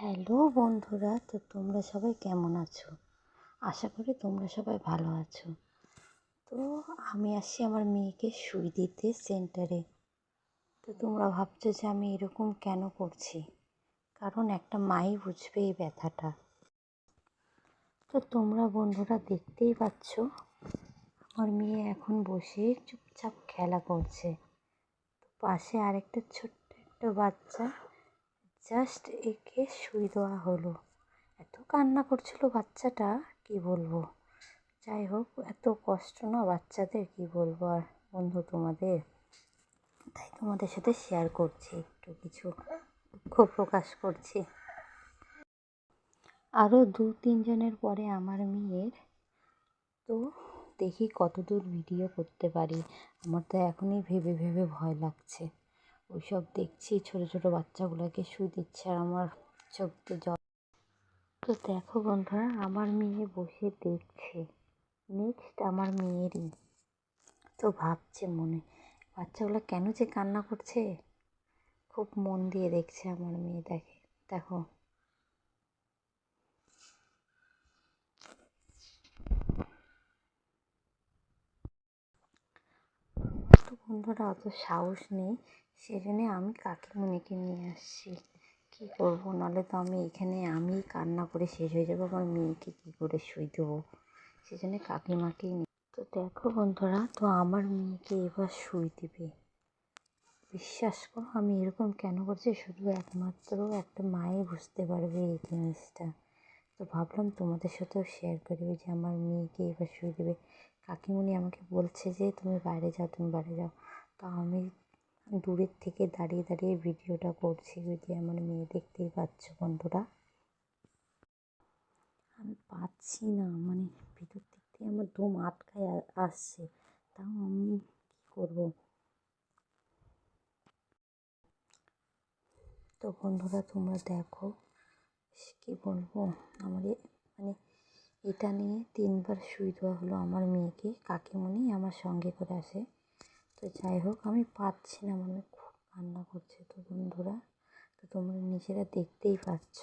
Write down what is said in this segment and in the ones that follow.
Hello বন্ধুরা, তো তোমরা সবাই কেমন আছো? আশা করি তোমরা সবাই ভালো আছো। তো আমি আসছি আমার মেয়েকে সুই দিতে সেন্টারে। তো তোমরা ভাবছো যে আমি এরকম কেন করছি, কারণ একটা মাই বুঝবে এই ব্যথাটা। তো তোমরা বন্ধুরা দেখতেই পাচ্ছ, আমার মেয়ে এখন বসে চুপচাপ খেলা করছে। তো পাশে আরেকটা ছোট্ট একটা বাচ্চা, জাস্ট একে সুই দেওয়া হলো। এত কান্না করছিল বাচ্চাটা, কি বলবো। যাই হোক, এত কষ্ট না বাচ্চাদের, কি বলবো আর বন্ধু তোমাদের। তাই তোমাদের সাথে শেয়ার করছি, একটু কিছু দুঃখ প্রকাশ করছি। আরও 2-3 জনের পরে আমার মেয়ের, তো দেখি কতদূর ভিডিও করতে পারি। আমার তো এখনই ভেবে ভেবে ভয় লাগছে। ওইসব দেখছি ছোটো ছোটো বাচ্চাগুলোকে সুই দিচ্ছে আর আমার চোখ দিয়ে জল। তো দেখো বন্ধুরা, আমার মেয়ে বসে দেখছে, নেক্সট আমার মেয়েরই। তো ভাবছে মনে, বাচ্চাগুলো কেন যে কান্না করছে, খুব মন দিয়ে দেখছে আমার মেয়ে। দেখো। তো বন্ধুরা, অত সাহস নেই, সেজন্যে আমি কাকিমণিকে নিয়ে আসছি। কী করবো, নাহলে তো আমি কান্না করে শেষ হয়ে যাবো, আমার মেয়েকে কী করে সুই দেবো। সেজন্যে কাকিমাকেই নিয়ে। তো দেখো বন্ধুরা, তো আমার মেয়েকে এবার সুই দিবে। বিশ্বাস করো, আমি এরকম কেন করছি শুধু একমাত্র একটা মাই বুঝতে পারবে এই জিনিসটা। তো ভাবলাম তোমাদের সাথেও শেয়ার করি, যে আমার মেয়েকে এবার সুই দেবে। কাকিমণি আমাকে বলছে যে তুমি বাইরে যাও। তো আমি দূরের থেকে দাঁড়িয়ে দাঁড়িয়ে ভিডিওটা করছি, যদি আমার মেয়ে, দেখতেই পাচ্ছ বন্ধুরা। আমি পাচ্ছি না, মানে ভিতর দিক থেকে আমার দম আটকায় আসছে, তাও আমি কী করবো। তো বন্ধুরা তোমরা দেখো, কী বলবো, আমার মানে এটা নিয়ে 3বার সুই দেওয়া হলো আমার মেয়েকে। কাকিমণি আমার সঙ্গে করে আসে। তো যাই হোক, আমি পাচ্ছি না, মানে খুব কান্না করছে। তো বন্ধুরা, তো তোমরা নিজেরা দেখতেই পাচ্ছ।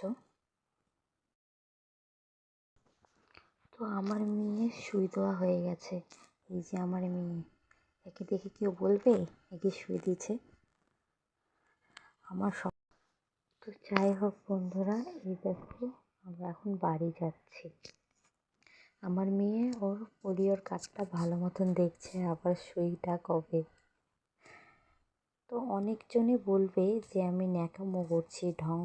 তো আমার মেয়ে সুই দেওয়া হয়ে গেছে। এই যে আমার মেয়ে, একে দেখে কেউ বলবে একে সুই দিয়েছে আমার সব। তো যাই হোক বন্ধুরা, এই দেখো, আমরা এখন বাড়ি যাচ্ছি। আমার মেয়ে ওর পোলিওর কার্ডটা ভালো মতন দেখছে, আবার সুইটা কবে। তো অনেকজনই বলবে যে আমি ন্যাকামো করছি, ঢং